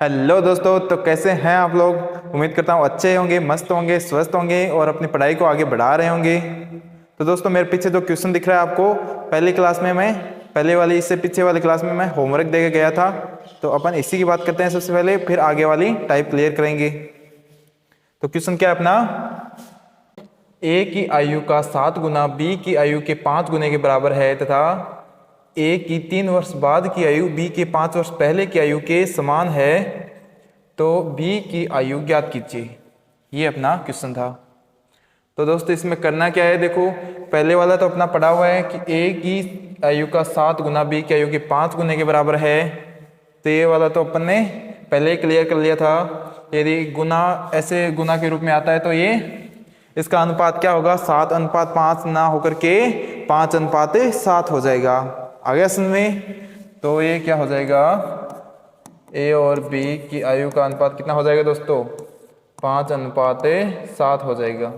Hello दोस्तों, तो कैसे हैं आप लोग। उम्मीद करता हूँ अच्छे होंगे, मस्त होंगे, स्वस्थ होंगे और अपनी पढ़ाई को आगे बढ़ा रहे होंगे। तो दोस्तों, मेरे पीछे जो क्वेश्चन दिख रहा है आपको, पहली क्लास में मैं पहले वाली इससे पीछे वाली क्लास में मैं होमवर्क दे के गया था। तो अपन इसी की बात करते हैं सबसे पहले, फिर आगे वाली टाइप क्लियर करेंगे। तो क्वेश्चन क्या है अपना, ए की आयु का 7 गुना बी की आयु के 5 गुने के बराबर है तथा ए की 3 वर्ष बाद की आयु बी के 5 वर्ष पहले की आयु के समान है, तो बी की आयु ज्ञात कीजिए। ये अपना क्वेश्चन था। तो दोस्तों, इसमें करना क्या है, देखो पहले वाला तो अपना पढ़ा हुआ है कि ए की आयु का 7 गुना बी की आयु के 5 गुने के बराबर है। तो ये वाला तो अपन ने पहले ही क्लियर कर लिया था। यदि गुना ऐसे गुना के रूप में आता है तो ये इसका अनुपात क्या होगा, 7:5 ना होकर के 5:7 हो जाएगा। आ गया समझ में। तो ये क्या हो जाएगा, ए और बी की आयु का अनुपात कितना हो जाएगा दोस्तों, 5:7 हो जाएगा।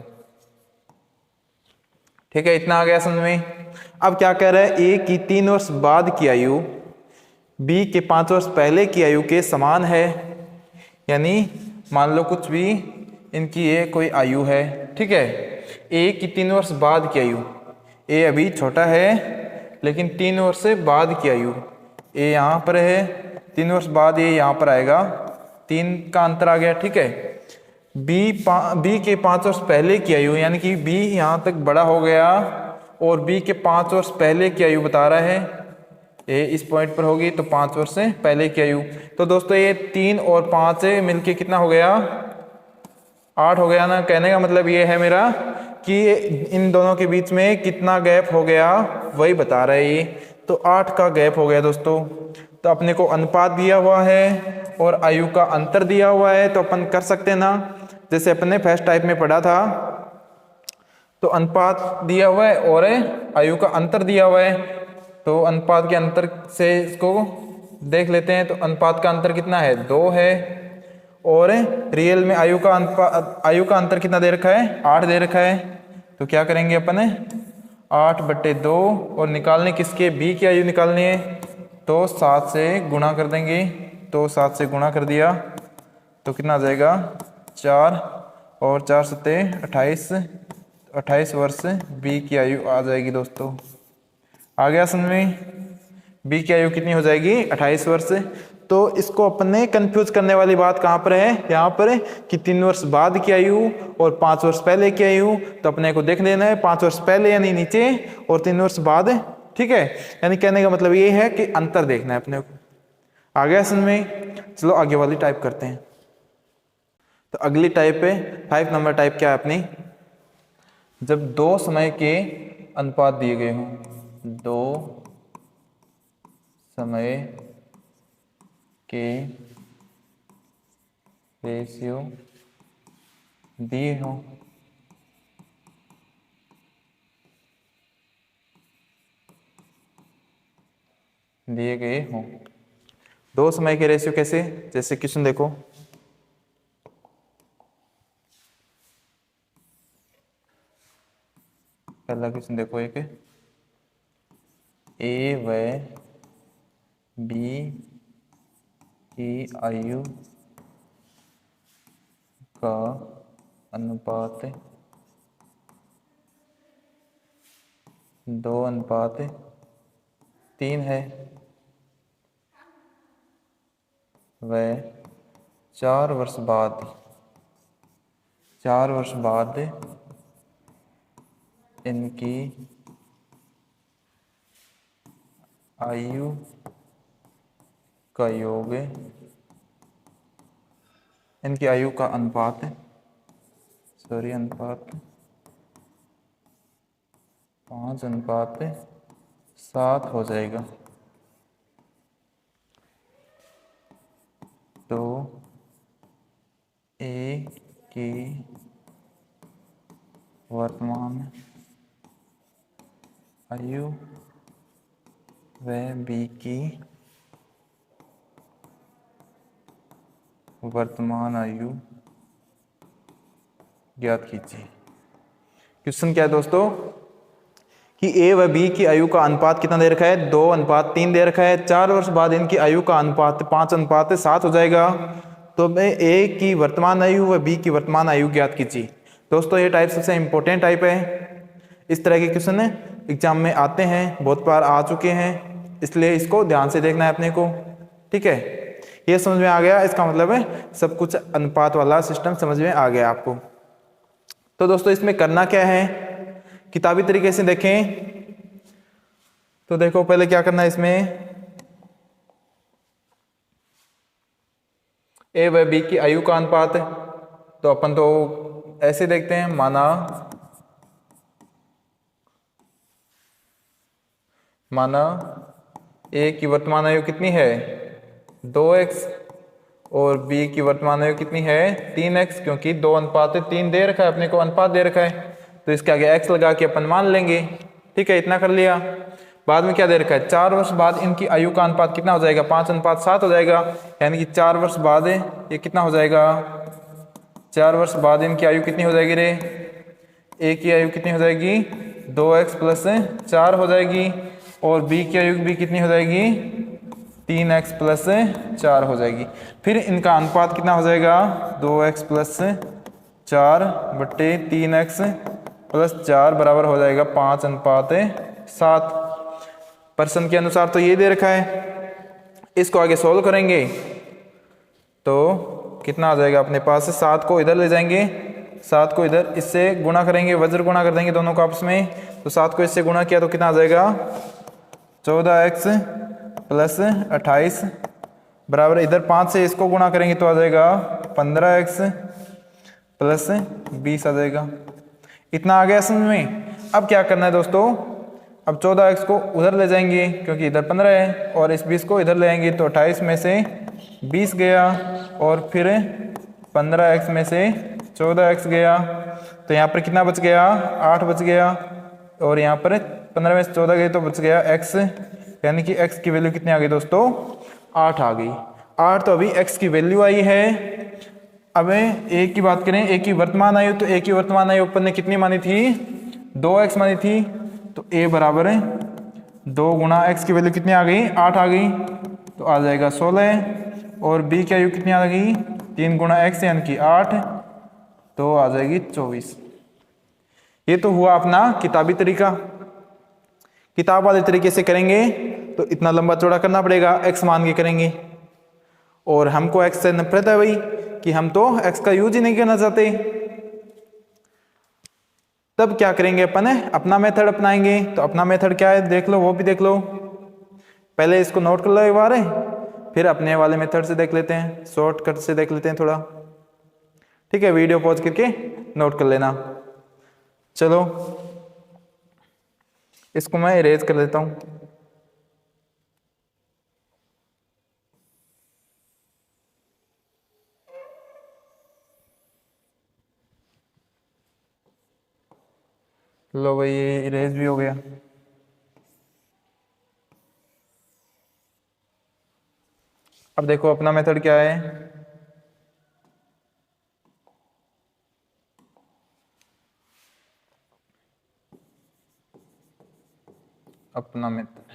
ठीक है, इतना आ गया समझ में। अब क्या कह रहा है, ए की 3 वर्ष बाद की आयु बी के 5 वर्ष पहले की आयु के समान है। यानी मान लो कुछ भी इनकी ये कोई आयु है, ठीक है। ए की 3 वर्ष बाद की आयु, ए अभी छोटा है लेकिन 3 वर्ष से बाद की आयु, ए यहाँ पर है, 3 वर्ष बाद ये यहाँ पर आएगा, 3 का अंतर आ गया, ठीक है। बी के 5 वर्ष पहले की आयु, यानी कि बी यहाँ तक बड़ा हो गया और बी के 5 वर्ष पहले की आयु बता रहा है। ए इस पॉइंट पर होगी तो 5 वर्ष से पहले की आयु। तो दोस्तों, ये 3 और 5 से मिलके कितना हो गया, 8 हो गया ना। कहने का मतलब ये है मेरा कि इन दोनों के बीच में कितना गैप हो गया वही बता रहा है ये। तो 8 का गैप हो गया दोस्तों। तो अपने को अनुपात दिया हुआ है और आयु का अंतर दिया हुआ है, तो अपन कर सकते हैं ना, जैसे अपन ने फर्स्ट टाइप में पढ़ा था। तो अनुपात दिया हुआ है और आयु का अंतर दिया हुआ है, तो अनुपात के अंतर से इसको देख लेते हैं। तो अनुपात का अंतर कितना है, 2 है। और रियल में आयु का अंतर कितना दे रखा है, 8 दे रखा है। तो क्या करेंगे अपन, 8/2 और निकालने किसके, बी की आयु निकालनी है, तो 7 से गुणा कर देंगे। तो 7 से गुणा कर दिया तो कितना आ जाएगा, 4 और 4 सत्ते 28 वर्ष बी की आयु आ जाएगी दोस्तों। आ गया समझ में। बी की आयु कितनी हो जाएगी, 28 वर्ष। तो इसको अपन ने कंफ्यूज करने वाली बात कहाँ पर है, यहाँ पर है कि 3 वर्ष बाद की आयु और 5 वर्ष पहले की आयु। तो अपने को देख लेना है 5 वर्ष पहले यानी नीचे और 3 वर्ष बाद, ठीक है। यानी कहने का मतलब ये है कि अंतर देखना है अपने को। आ गया समझ में। चलो आगे वाली टाइप करते हैं। तो अगली टाइप है 5 नंबर टाइप, क्या है अपनी, जब 2 समय के अनुपात दिए गए हों, 2 समय के रेशियो दिए हों, दिए गए हों। 2 समय के रेशियो कैसे, जैसे क्वेश्चन देखो, पहला क्वेश्चन देखो, एक ए व बी की आयु का अनुपात 2:3 है व 4 वर्ष बाद इनकी आयु का योग, इनकी आयु का अनुपात 5:7 हो जाएगा। तो ए की वर्तमान आयु व बी की वर्तमान आयु ज्ञात कीजिए। क्वेश्चन क्या है दोस्तों, कि ए व बी की आयु का अनुपात कितना दे रखा है, 2:3 दे रखा है। 4 वर्ष बाद इनकी आयु का अनुपात 5:7 हो जाएगा। तो ए की वर्तमान आयु व बी की वर्तमान आयु ज्ञात कीजिए। दोस्तों ये टाइप सबसे इंपॉर्टेंट टाइप है। इस तरह के क्वेश्चन एग्जाम में आते हैं, बहुत बार आ चुके हैं, इसलिए इसको ध्यान से देखना है अपने को। ठीक है, ये समझ में आ गया। इसका मतलब है सब कुछ अनुपात वाला सिस्टम समझ में आ गया आपको। तो दोस्तों इसमें करना क्या है, किताबी तरीके से देखें तो देखो पहले क्या करना है, इसमें ए व बी की आयु का अनुपात, तो अपन तो ऐसे देखते हैं, माना ए की वर्तमान आयु कितनी है 2x और बी की वर्तमान आयु कितनी है 3x, क्योंकि 2:3 दे रखा है अपने को, अनुपात दे रखा है, तो इसके आगे x लगा के अपन मान लेंगे। ठीक है, इतना कर लिया। बाद में क्या दे रखा है, 4 वर्ष बाद इनकी आयु का अनुपात कितना हो जाएगा, 5:7 हो जाएगा। यानी कि 4 वर्ष बाद ये कितना हो जाएगा, 4 वर्ष बाद इनकी आयु कितनी हो जाएगी रे, ए की आयु कितनी हो जाएगी 2x + 4 हो जाएगी, और बी की आयु भी कितनी हो जाएगी 3x + 4 हो जाएगी। फिर इनका अनुपात कितना हो जाएगा 2x + 4 बटे 3x + 4 बराबर हो जाएगा 5:7। प्रश्न के अनुसार तो ये दे रखा है। इसको आगे सोल्व करेंगे तो कितना आ जाएगा अपने पास, 7 को इधर ले जाएंगे, 7 को इधर इससे गुणा करेंगे, वज्र गुणा कर देंगे दोनों को आपस में, तो 7 को इससे गुणा किया तो कितना आ जाएगा 14x + 28 बराबर, इधर 5 से इसको गुणा करेंगे तो आ जाएगा 15x + 20 आ जाएगा। इतना आ गया समझ में। अब क्या करना है दोस्तों, अब 14x को उधर ले जाएंगे क्योंकि इधर 15 है, और इस 20 को इधर ले आएंगे तो 28 में से 20 गया, और फिर 15x में से 14x गया, तो यहाँ पर कितना बच गया 8 बच गया, और यहाँ पर 15 में से 14 गए तो बच गया x, यानी कि x की वैल्यू कितनी आ गई दोस्तों 8 आ गई। 8 तो अभी x की वैल्यू आई है। अब a की बात करें, a की वर्तमान आयु, तो a की वर्तमान आयु अपन ने कितनी मानी थी 2x मानी थी, तो a बराबर 2 गुणा x की वैल्यू कितनी आ गई 8 आ गई, तो आ जाएगा 16, और b की आयु कितनी आ गई 3 गुणा x यानी कि 8, तो आ जाएगी 24। ये तो हुआ अपना किताबी तरीका। किताब वाले तरीके से करेंगे तो इतना लंबा चौड़ा करना पड़ेगा, x मान के करेंगे, और हमको x से नफरत है भाई कि हम तो x का यूज ही नहीं करना चाहते। तब क्या करेंगे अपन अपना मेथड अपनाएंगे। तो अपना मेथड क्या है देख लो, वो भी देख लो, पहले इसको नोट कर लो एक बार, फिर अपने वाले मेथड से देख लेते हैं, शॉर्टकट से देख लेते हैं थोड़ा। ठीक है, वीडियो पॉज करके नोट कर लेना। चलो इसको मैं इरेज कर देता हूं। लो भाई, ये इरेज भी हो गया। अब देखो अपना मेथड क्या है, अपना मेथड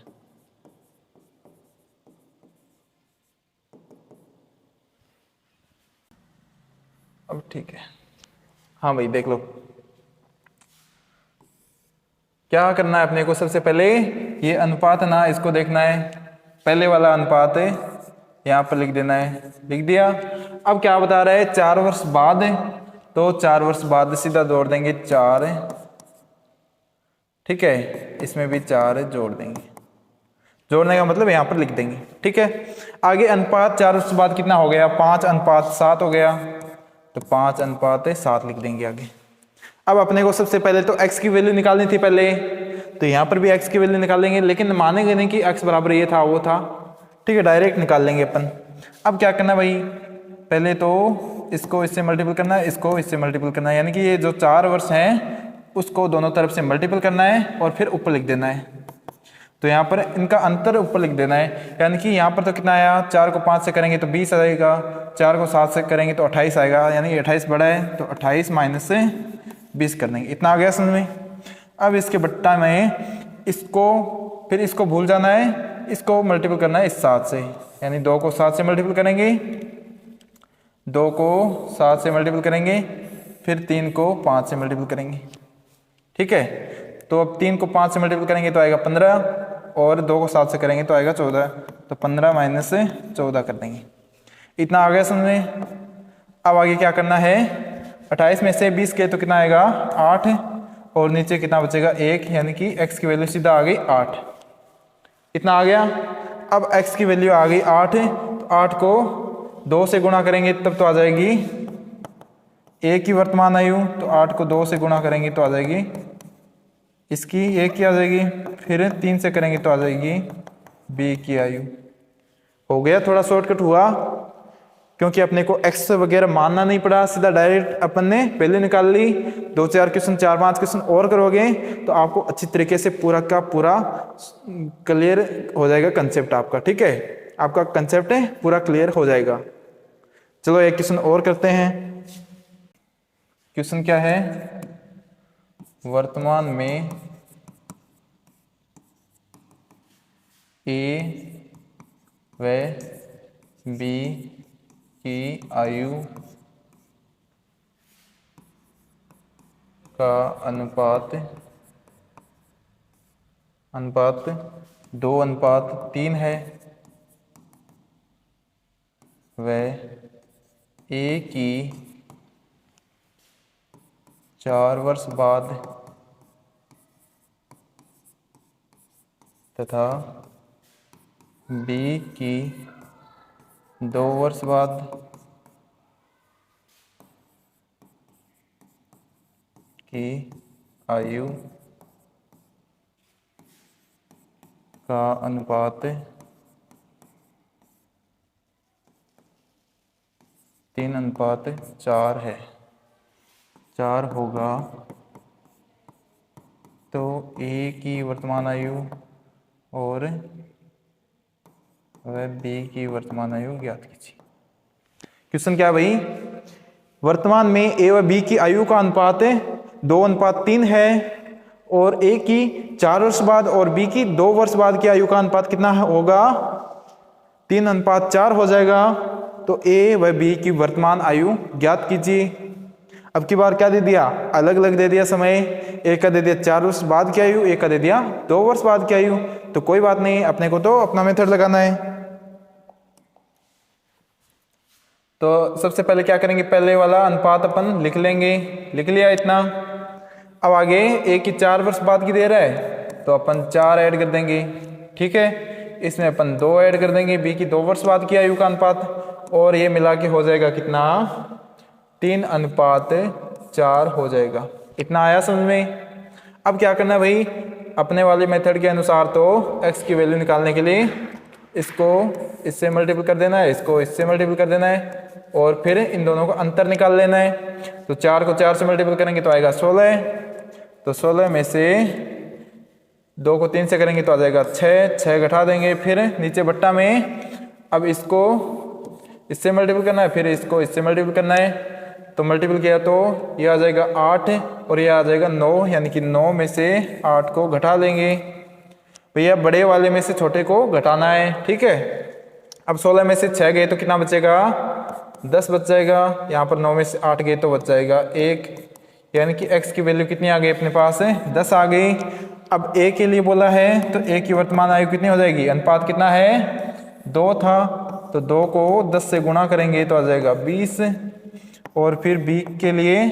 अब ठीक है। हाँ भाई देख लो क्या करना है अपने को। सबसे पहले ये अनुपात ना, इसको देखना है, पहले वाला अनुपात है यहाँ पर लिख देना है, लिख दिया। अब क्या बता रहा है 4 वर्ष बाद, तो 4 वर्ष बाद सीधा जोड़ देंगे 4, ठीक है, इसमें भी 4 जोड़ देंगे, जोड़ने का मतलब यहाँ पर लिख देंगे। ठीक है, आगे अनुपात 4 वर्ष बाद कितना हो गया 5:7 हो गया, तो 5:7 लिख देंगे आगे। अब अपने को सबसे पहले तो x की वैल्यू निकालनी थी पहले, तो यहाँ पर भी x की वैल्यू निकालेंगे, लेकिन मानेंगे नहीं कि x बराबर ये था वो था। ठीक है, डायरेक्ट निकाल लेंगे अपन। अब क्या करना भाई, पहले तो इसको इससे मल्टीपल करना है, इसको इससे मल्टीपल करना है, यानी कि ये जो 4 वर्ष हैं उसको दोनों तरफ से मल्टीपल करना है और फिर ऊपर लिख देना है। तो यहाँ पर इनका अंतर ऊपर लिख देना है, यानी कि यहाँ पर तो कितना आया, 4 को 5 से करेंगे तो 20 आएगा, 4 को 7 से करेंगे तो 28 आएगा, यानी 28 बड़ा है, तो 28 माइनस से 20 कर देंगे। इतना आ गया समझ में। अब इसके बट्टा में इसको फिर इसको भूल जाना है, इसको मल्टीपल करना है इस 7 से, यानी 2 को 7 से मल्टीपल करेंगे, 2 को 7 से मल्टीपल करेंगे, फिर 3 को 5 से मल्टीपल करेंगे। ठीक है, तो अब 3 को 5 से मल्टीपल करेंगे तो आएगा 15, और 2 को 7 से करेंगे तो आएगा 14, तो 15 माइनस 14 कर देंगे। इतना आ गया समझ में। अब आगे क्या करना है, 28 में से 20 के तो कितना आएगा 8, और नीचे कितना बचेगा 1, यानी कि x की वैल्यू सीधा आ गई 8। इतना आ गया। अब x की वैल्यू आ गई 8, तो 8 को 2 से गुणा करेंगे तब तो आ जाएगी a की वर्तमान आयु, तो 8 को 2 से गुणा करेंगे तो आ जाएगी इसकी a की आ जाएगी, फिर 3 से करेंगे तो आ जाएगी b की आयु। हो गया, थोड़ा शॉर्टकट हुआ, क्योंकि अपने को x वगैरह मानना नहीं पड़ा, सीधा डायरेक्ट अपन ने पहले निकाल ली। 2-4 क्वेश्चन 4-5 क्वेश्चन और करोगे तो आपको अच्छी तरीके से पूरा का पूरा क्लियर हो जाएगा कंसेप्ट आपका। ठीक है, आपका कंसेप्ट है पूरा क्लियर हो जाएगा। चलो एक क्वेश्चन और करते हैं। क्वेश्चन क्या है, वर्तमान में a व b की आयु का अनुपात 2:3 है, व a की 4 वर्ष बाद तथा b की 2 वर्ष बाद की आयु का अनुपात 3:4 है, 4 होगा, तो a की वर्तमान आयु और वह b की वर्तमान आयु ज्ञात कीजिए। क्वेश्चन क्या है भाई, वर्तमान में a व b की आयु का अनुपात 2:3 है, और a की 4 वर्ष बाद और b की 2 वर्ष बाद की आयु का अनुपात कितना होगा 3:4 हो जाएगा। तो a व b की वर्तमान आयु ज्ञात कीजिए। अब की बार क्या दे दिया, अलग अलग दे दिया समय, एक का दे दिया 4 वर्ष बाद की आयु, एक का दे दिया 2 वर्ष बाद की आयु। तो कोई बात नहीं, अपने को तो अपना मेथड लगाना है। तो सबसे पहले क्या करेंगे, पहले वाला अनुपात अपन लिख लेंगे, लिख लिया इतना। अब आगे a की 4 वर्ष बाद की दे रहा है तो अपन 4 ऐड कर देंगे। ठीक है, इसमें अपन 2 ऐड कर देंगे, b की 2 वर्ष बाद की आयु का अनुपात, और ये मिला के हो जाएगा कितना 3:4 हो जाएगा। इतना आया समझ में। अब क्या करना है भाई, अपने वाले मेथड के अनुसार तो x की वैल्यू निकालने के लिए इसको इससे मल्टीपल कर देना है, इसको इससे मल्टीपल कर देना है, और फिर इन दोनों का अंतर निकाल लेना है। तो 4 को 4 से मल्टीपल करेंगे तो आएगा 16, तो 16 में से 2 को 3 से करेंगे तो आ जाएगा 6, 6 घटा देंगे, फिर नीचे बट्टा में अब इसको इससे मल्टीपल करना है, फिर इसको इससे मल्टीपल करना है। तो मल्टीपल किया तो ये आ जाएगा 8 और ये आ जाएगा 9, यानी कि 9 में से 8 को घटा लेंगे। भैया बड़े वाले में से छोटे को घटाना है। ठीक है, अब 16 में से 6 गए तो कितना बचेगा 10 बच जाएगा। यहाँ पर 9 में से 8 गए तो बच जाएगा 1, यानी कि x की वैल्यू कितनी आ गई अपने पास है 10 आ गई। अब a के लिए बोला है तो a की वर्तमान आयु कितनी हो जाएगी, अनुपात कितना है 2 था, तो 2 को 10 से गुणा करेंगे तो आ जाएगा 20, और फिर b के लिए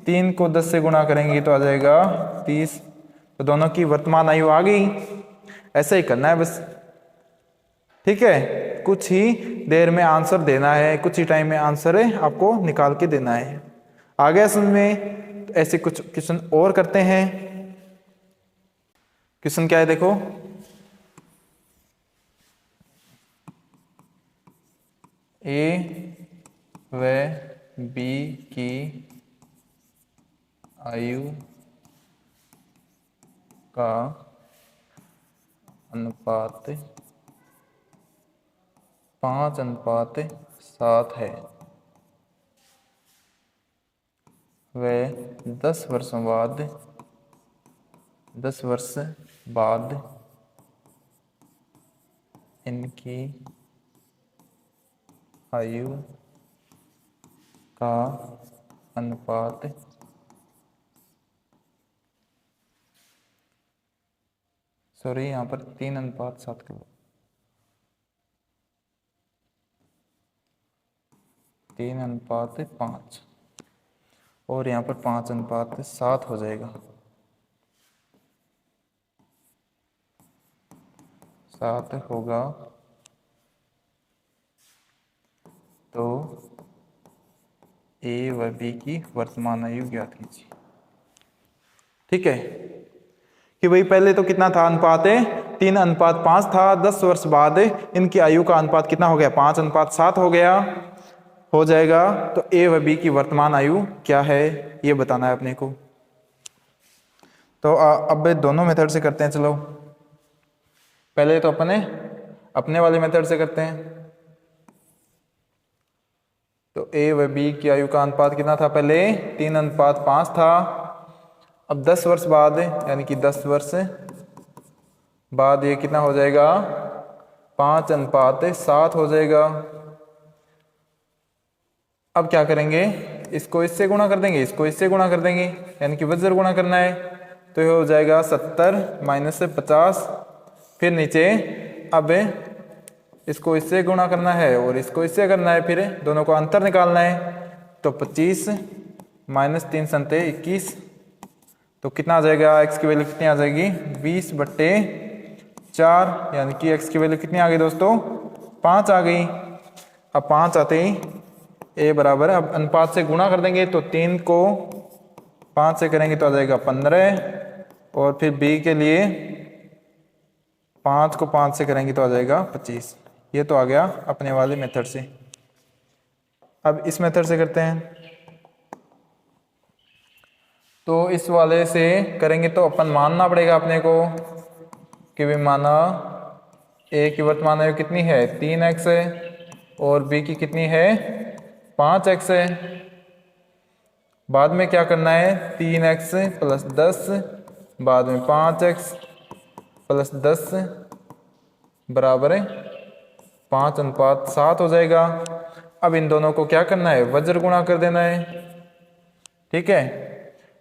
3 को 10 से गुणा करेंगे तो आ जाएगा 30। तो दोनों की वर्तमान आयु आ गई। ऐसा ही करना है बस। ठीक है, कुछ ही देर में आंसर देना है, कुछ ही टाइम में आंसर है आपको निकाल के देना है। आ गया समझ में। तो ऐसे कुछ क्वेश्चन और करते हैं। क्वेश्चन क्या है देखो, a व b की आयु का अनुपात 5:7 है, व 10 वर्षों बाद 10 वर्ष बाद इनकी आयु का अनुपात सॉरी यहाँ पर 3:7 के 3:5 और यहाँ पर 5:7 हो जाएगा। 7 होगा तो ए व बी की वर्तमान आयु ज्ञात कीजिए। ठीक है कि भाई पहले तो कितना था अनुपात है 3:5 था। 10 वर्ष बाद इनकी आयु का अनुपात कितना हो गया 5:7 हो गया हो जाएगा। तो ए व बी की वर्तमान आयु क्या है ये बताना है अपने को। तो अब दोनों मेथड से करते हैं। चलो पहले तो अपने वाले मेथड से करते हैं। तो ए व बी की आयु का अनुपात कितना था पहले 3:5 था। अब 10 वर्ष बाद यानी कि 10 वर्ष बाद ये कितना हो जाएगा 5:7 हो जाएगा। अब क्या करेंगे इसको इससे गुणा कर देंगे, इसको इससे गुणा कर देंगे यानी कि वज्र गुणा करना है। तो ये हो जाएगा 70 माइनस 50 फिर नीचे। अब इसको इससे गुणा करना है और इसको इससे करना है, फिर दोनों को अंतर निकालना है। तो 25 माइनस 3 संते 21 तो कितना आ जाएगा x की वैल्यू कितनी आ जाएगी 20/4 यानी कि x की वैल्यू कितनी आ गई दोस्तों 5 आ गई। अब 5 आते ही a बराबर, अब अनुपात से गुणा कर देंगे तो 3 को 5 से करेंगे तो आ जाएगा 15 और फिर b के लिए 5 को 5 से करेंगे तो आ जाएगा 25। ये तो आ गया अपने वाले मेथड से। अब इस मेथड से करते हैं। तो इस वाले से करेंगे तो अपन मानना पड़ेगा अपने को कि भी माना a की वर्तमान आयु कितनी है 3x है और b की कितनी है 5x है। बाद में क्या करना है 3x + 10 बाद में 5x + 10 बराबर 5:7 हो जाएगा। अब इन दोनों को क्या करना है वज्र गुणा कर देना है। ठीक है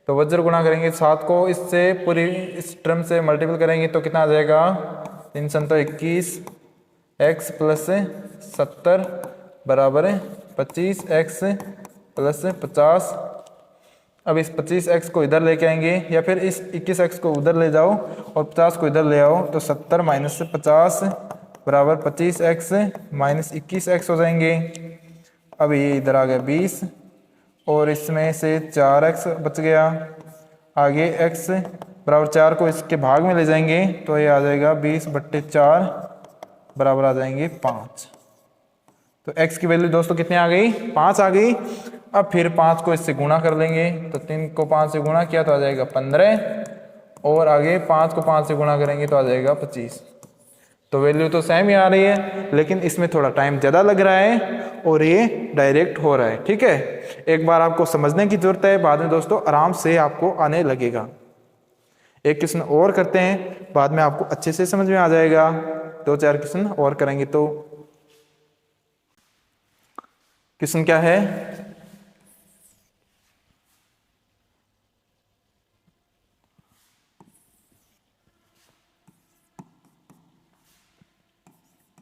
तो वज्र गुणा करेंगे 7 को इससे पूरी इस टर्म से मल्टीपल करेंगे तो कितना आ जाएगा 3 संतो 21 x + 70 बराबर 25x + 50। अब इस 25x को इधर लेके आएंगे या फिर इस 21x को उधर ले जाओ और 50 को इधर ले आओ तो 70 माइनस 50 बराबर 25x माइनस 21x हो जाएंगे। अब ये इधर आ गया 20 और इसमें से 4x बच गया। आगे x बराबर 4 को इसके भाग में ले जाएंगे तो ये आ जाएगा 20/4 बराबर आ जाएंगे 5। तो x की वैल्यू दोस्तों कितनी आ गई 5 आ गई। अब फिर 5 को इससे गुणा कर लेंगे तो 3 को 5 से गुणा किया तो आ जाएगा 15 और आगे 5 को 5 से गुणा करेंगे तो आ जाएगा 25। तो वैल्यू तो सेम ही आ रही है लेकिन इसमें थोड़ा टाइम ज़्यादा लग रहा है और ये डायरेक्ट हो रहा है। ठीक है एक बार आपको समझने की जरूरत है, बाद में दोस्तों आराम से आपको आने लगेगा। एक क्वेश्चन और करते हैं, बाद में आपको अच्छे से समझ में आ जाएगा। 2-4 क्वेश्चन और करेंगे। तो क्वेश्चन क्या है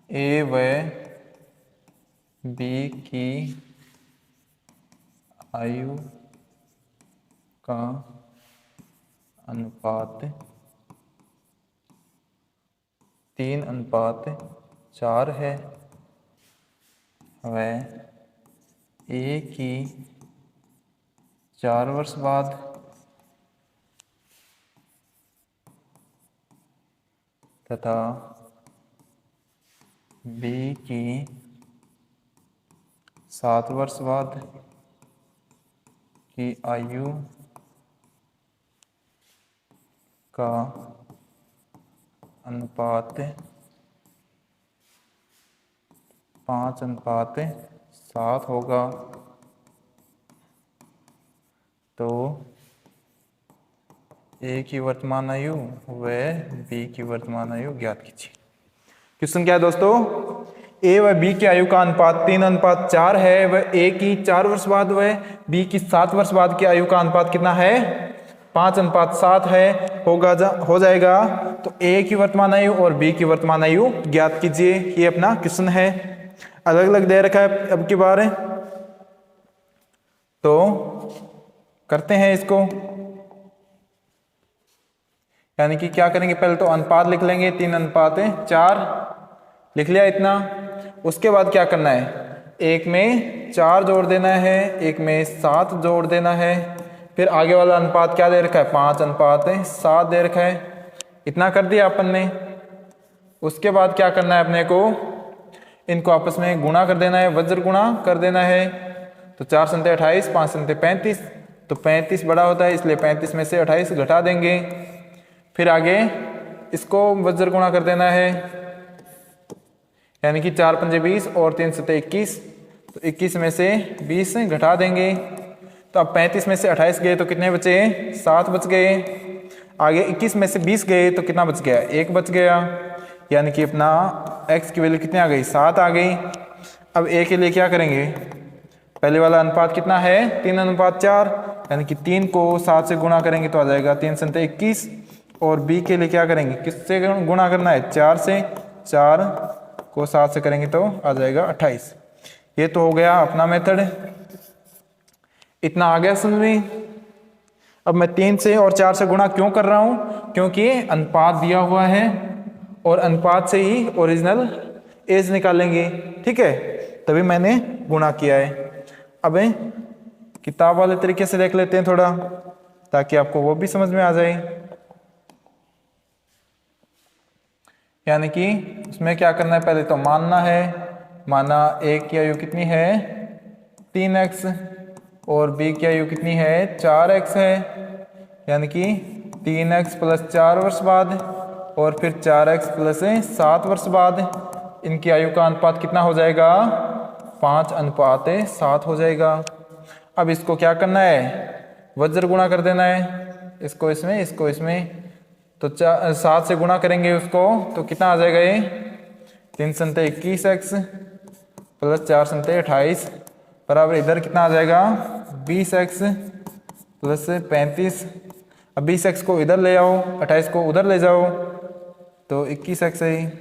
ए व बी की आयु का अनुपात 3:4 है व ए की 4 वर्ष बाद तथा बी की 7 वर्ष बाद की आयु का अनुपात 5:7 होगा। तो ए की वर्तमान आयु व बी की वर्तमान आयु ज्ञात कीजिए। क्वेश्चन क्या है दोस्तों, ए व बी की आयु का अनुपात 3:4 है व ए की 4 वर्ष बाद व बी की 7 वर्ष बाद की आयु का अनुपात कितना है, 5:7 है। हो जाएगा। तो ए की वर्तमान आयु और बी की वर्तमान आयु ज्ञात कीजिए। ये अपना क्वेश्चन है, अलग अलग दे रखा है अब की बार। तो करते हैं इसको, यानी कि क्या करेंगे, पहले तो अनुपात लिख लेंगे, 3:4 लिख लिया इतना। उसके बाद क्या करना है, एक में 4 जोड़ देना है, एक में 7 जोड़ देना है। फिर आगे वाला अनुपात क्या दे रखा है, 5:7 दे रखा है। इतना कर दिया अपन ने। उसके बाद क्या करना है अपने को, इनको आपस में गुणा कर देना है, वज्र गुणा कर देना है। तो 4 × 28, 5 × 35, तो 35 बड़ा होता है, इसलिए 35 में से 28 घटा देंगे। फिर आगे इसको वज्र गुणा कर देना है, यानी कि 4 × 5 20 और 3 × 21, तो 21 में से 20 घटा देंगे। तो अब 35 में से 28 गए तो कितने बचे, 7 बच गए। आगे 21 में से 20 गए तो कितना बच गया, 1 बच गया। यानी कि अपना x की वैल्यू कितनी आ गई, 7 आ गई। अब a के लिए क्या करेंगे, पहले वाला अनुपात कितना है, 3:4, यानी कि 3 को 7 से गुणा करेंगे तो आ जाएगा 3 × 21। और b के लिए क्या करेंगे, किससे गुणा करना है, 4 से, 4 को 7 से करेंगे तो आ जाएगा 28। ये तो हो गया अपना मेथड। इतना आ गया समझ में। अब मैं 3 से और 4 से गुणा क्यों कर रहा हूं, क्योंकि अनुपात दिया हुआ है और अनुपात से ही ओरिजिनल एज निकालेंगे, ठीक है, तभी मैंने गुणा किया है। अब किताब वाले तरीके से देख लेते हैं थोड़ा, ताकि आपको वो भी समझ में आ जाए। यानी कि उसमें क्या करना है, पहले तो मानना है, माना a की आयु कितनी है, 3x, और b की आयु कितनी है, 4x है। यानी कि 3x + 4 वर्ष बाद और फिर 4x + 7 वर्ष बाद इनकी आयु का अनुपात कितना हो जाएगा, 5:7 हो जाएगा। अब इसको क्या करना है, वज्र गुणा कर देना है, इसको इसमें, इसको इसमें। तो 7 से गुणा करेंगे उसको तो कितना आ जाएगा, ये 3 × 21x + 4 × 28 बराबर इधर कितना आ जाएगा, 20x + 35। अब 20x को इधर ले आओ, 28 को उधर ले जाओ, तो 21x है।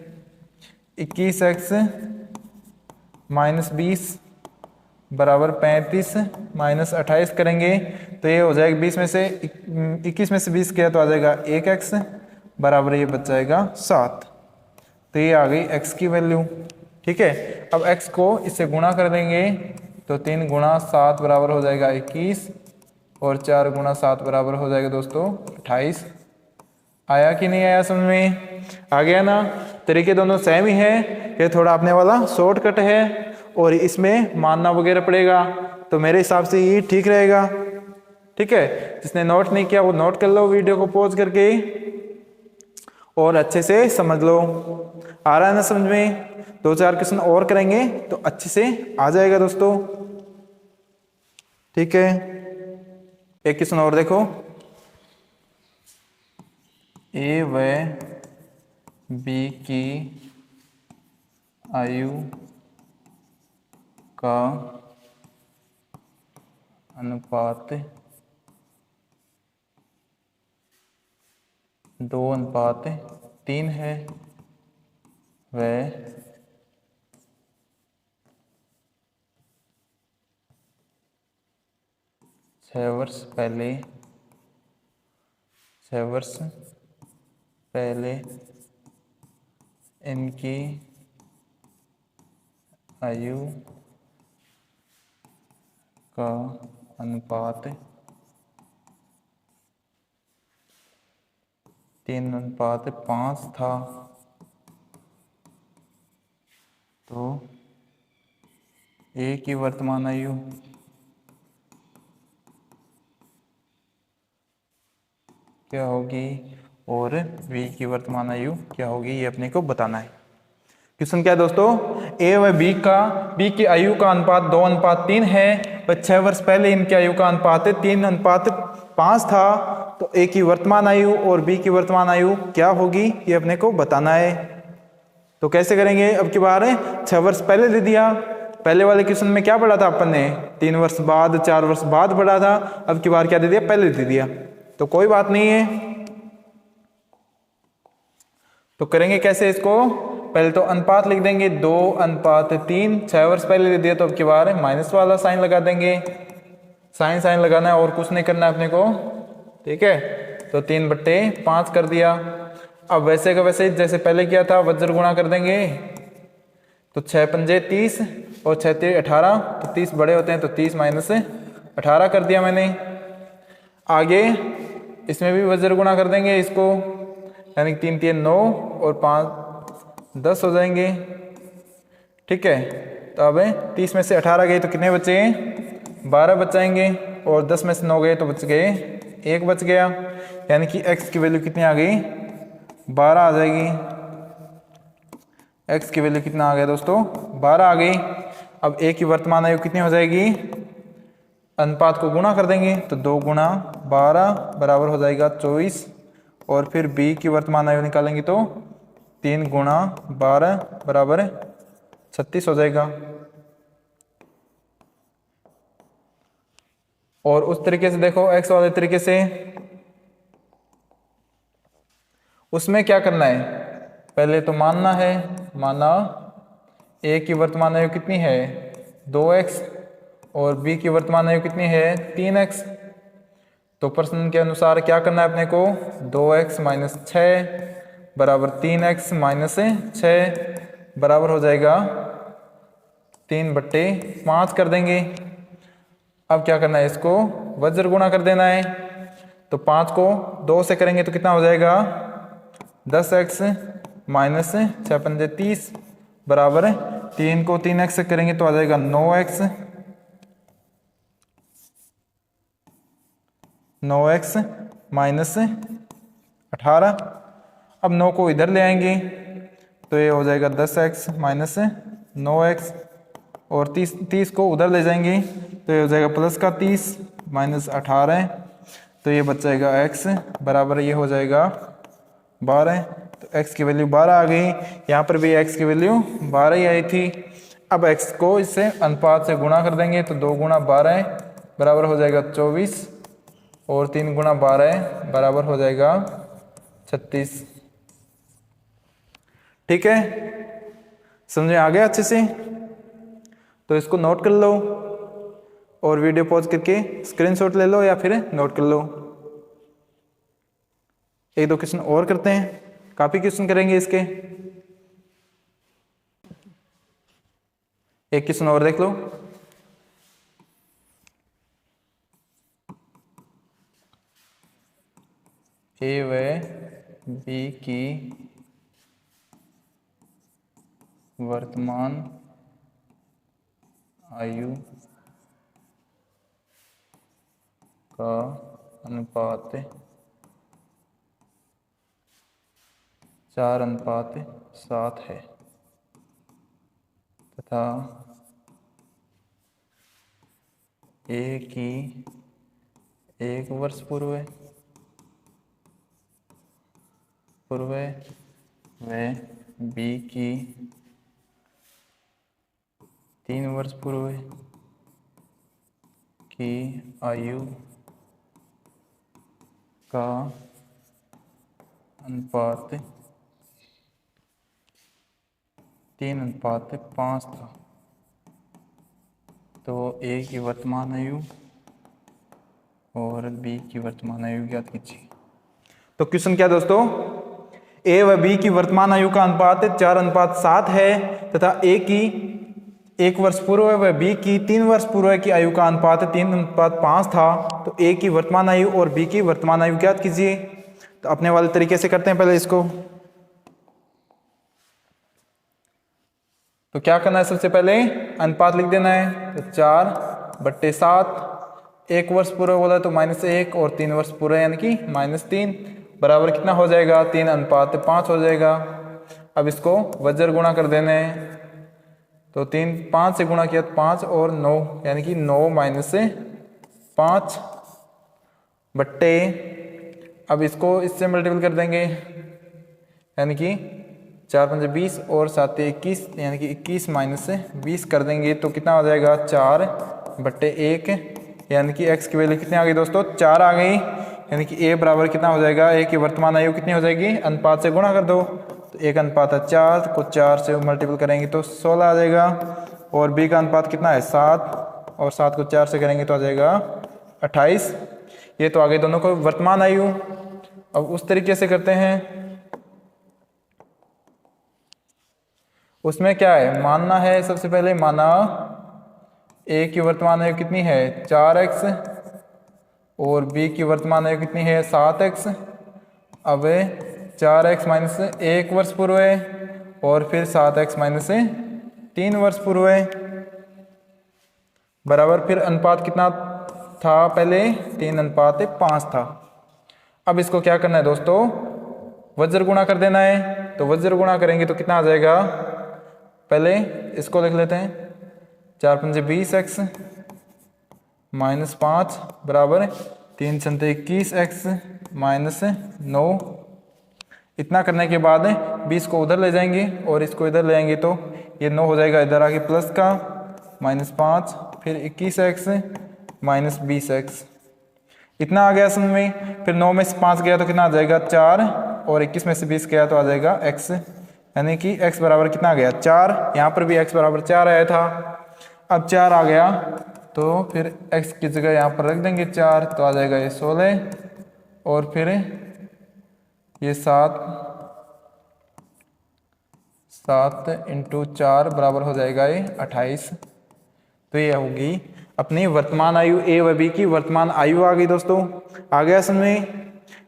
21x - 20 बराबर 35 - 28 करेंगे तो ये हो जाएगा 20 में से 21 में से 20 किया तो आ जाएगा 1x बराबर ये बच जाएगा 7। तो ये आ गई x की वैल्यू, ठीक है। अब x को इससे गुणा कर देंगे तो 3 × 7 बराबर हो जाएगा 21 और 4 × 7 बराबर हो जाएगा दोस्तों 28। आया कि नहीं आया समझ में, आ गया ना। तरीके दोनों सेम ही है, ये थोड़ा अपने वाला शॉर्टकट है और इसमें मानना वगैरह पड़ेगा, तो मेरे हिसाब से ये ठीक रहेगा, ठीक है। जिसने नोट नहीं किया वो नोट कर लो, वीडियो को पॉज करके और अच्छे से समझ लो। आ रहा है ना समझ में। 2-4 क्वेश्चन और करेंगे तो अच्छे से आ जाएगा दोस्तों, ठीक है। एक क्वेश्चन और देखो, ए व बी की आयु का अनुपात 2:3 है व 6 वर्ष पहले इनकी आयु का अनुपात 3:5 था, तो ए की वर्तमान आयु क्या होगी और बी की वर्तमान आयु क्या होगी, ये अपने को बताना है। क्वेश्चन क्या है दोस्तों, ए व बी की आयु का अनुपात 2:3 है व 6 वर्ष पहले इनकी आयु का अनुपात 3:5 था, तो ए की वर्तमान आयु और बी की वर्तमान आयु क्या होगी ये अपने को बताना है। तो कैसे करेंगे, अब की बार 6 वर्ष पहले दे दिया, पहले वाले क्वेश्चन में क्या पढ़ा था अपन ने, 3 वर्ष बाद 4 वर्ष बाद पढ़ा था, अब की बार क्या दे दिया, पहले दे दिया। तो कोई बात नहीं है। तो करेंगे कैसे इसको, पहले तो अनुपात लिख देंगे 2:3, 6 वर्ष पहले दे दिया तो अब की बार माइनस वाला साइन लगा देंगे, साइन लगाना है और कुछ नहीं करना है अपने को, ठीक है। तो 3/5 कर दिया। अब वैसे का वैसे जैसे पहले किया था वज्र गुणा कर देंगे, तो 6 पंजे 30 और 6 3 18, तो 30 बड़े होते हैं तो 30 माइनस 18 कर दिया मैंने। आगे इसमें भी वज्र गुणा कर देंगे इसको, यानी 3 3 9 और 5 10 हो जाएंगे, ठीक है। तो अब 30 में से 18 गए तो कितने बचे, 12 बचाएंगे, और 10 में से 9 गए तो बच गए 1 बच गया, यानी कि x की वैल्यू कितनी आ गई, 12 आ जाएगी। x की वैल्यू कितना आ गया दोस्तों, 12 आ गई। अब a की वर्तमान आयु कितनी हो जाएगी, अनुपात को गुणा कर देंगे तो 2 गुणा 12 बराबर हो जाएगा 24, और फिर b की वर्तमान आयु निकालेंगे तो 3 गुणा 12 बराबर 36 हो जाएगा। और उस तरीके से देखो x वाले तरीके से, उसमें क्या करना है, पहले तो मानना है, माना a की वर्तमान आयु कितनी है 2x और b की वर्तमान आयु कितनी है 3x। तो प्रश्न के अनुसार क्या करना है अपने को, 2x माइनस 6 बराबर 3x माइनस 6 बराबर हो जाएगा 3/5 कर देंगे। अब क्या करना है, इसको वज्र गुणा कर देना है, तो 5 को 2 से करेंगे तो कितना हो जाएगा 10x माइनस 6 पंजे 30 बराबर 3 को 3x से करेंगे तो आ जाएगा 9x माइनस 18। अब 9 को इधर ले आएंगे तो ये हो जाएगा 10x माइनस 9x, और 30 को उधर ले जाएंगे तो ये हो जाएगा प्लस का 30 माइनस 18, तो ये बच जाएगा x बराबर ये हो जाएगा 12। तो x की वैल्यू 12 आ गई, यहाँ पर भी x की वैल्यू 12 ही आई थी। अब x को इससे अनुपात से गुणा कर देंगे तो 2 गुणा 12 बराबर हो जाएगा 24, और 3 गुणा 12 बराबर हो जाएगा 36, ठीक है। समझे आ गया अच्छे से, तो इसको नोट कर लो और वीडियो पॉज करके स्क्रीनशॉट ले लो या फिर नोट कर लो। एक दो क्वेश्चन और करते हैं, काफी क्वेश्चन करेंगे इसके, एक क्वेश्चन और देख लो। ए व बी की वर्तमान आयु का अनुपात 4:7 है तथा ए की 1 वर्ष पूर्व व बी की 3 वर्ष पूर्व की आयु का अनुपात 3:5 था। तो ए की वर्तमान आयु और बी की वर्तमान आयु ज्ञात कीजिए। तो क्वेश्चन क्या दोस्तों, ए व बी की वर्तमान आयु का अनुपात 4:7 है तथा ए की 1 वर्ष पूर्व व बी की 3 वर्ष पूर्व की आयु का अनुपात 3:5 था। तो ए की वर्तमान आयु और बी की वर्तमान आयु ज्ञात कीजिए। तो अपने वाले तरीके से करते हैं पहले इसको। तो क्या करना है, सबसे पहले अनुपात लिख देना है, तो 4/7, 1 वर्ष पूर्व बोला तो -1 और 3 वर्ष पूर्व यानी कि -3 बराबर कितना हो जाएगा 3:5 हो जाएगा। अब इसको वज्र गुणा कर देना है, तो 3 5 से गुणा किया तो 5 और 9 यानी कि 9 - 5 बट्टे अब इसको इससे मल्टीपल कर देंगे, यानी कि 4 पंजे 20 और 7 21, यानी कि 21 माइनस 20 कर देंगे तो कितना हो जाएगा 4/1, यानी कि x की वैल्यू कितनी आ गई दोस्तों 4 आ गई। यानी कि a बराबर कितना हो जाएगा, a की वर्तमान आयु कितनी हो जाएगी, अनुपात से गुणा कर दो तो 1:4 को 4 से मल्टीपल करेंगे तो 16 आ जाएगा। और b का अनुपात कितना है 7, और 7 को 4 से करेंगे तो आ जाएगा 28। ये तो आ गए दोनों को वर्तमान आयु। अब उस तरीके से करते हैं, उसमें क्या है मानना है, सबसे पहले माना a की वर्तमान आयु कितनी है 4x और b की वर्तमान आयु कितनी है 7x। अब 4x माइनस 1 वर्ष पूर्व है और फिर 7x माइनस 3 वर्ष पूर्व है बराबर, फिर अनुपात कितना था पहले 3:5 था। अब इसको क्या करना है दोस्तों, वज्र गुणा कर देना है। तो वज्र गुणा करेंगे तो कितना आ जाएगा, पहले इसको लिख लेते हैं 4 पंजे 20x माइनस 5 बराबर 3 छंते 21x माइनस 9। इतना करने के बाद 20 को उधर ले जाएंगे और इसको इधर ले आएंगे तो ये 9 हो जाएगा, इधर आके प्लस का माइनस 5 फिर 21x माइनस 20x। इतना आ गया समझ में। फिर 9 में से 5 गया तो कितना आ जाएगा 4 और 21 में से 20 गया तो आ जाएगा x, यानी कि x बराबर कितना आ गया 4। यहाँ पर भी x बराबर 4 आया था। अब 4 आ गया तो फिर x की जगह यहाँ पर रख देंगे 4 तो आ जाएगा ये 16 और फिर ये 7 × 4 बराबर हो जाएगा ये 28। तो ये होगी अपनी वर्तमान आयु, a व b की वर्तमान आयु आ गई दोस्तों। आ गया समझ में?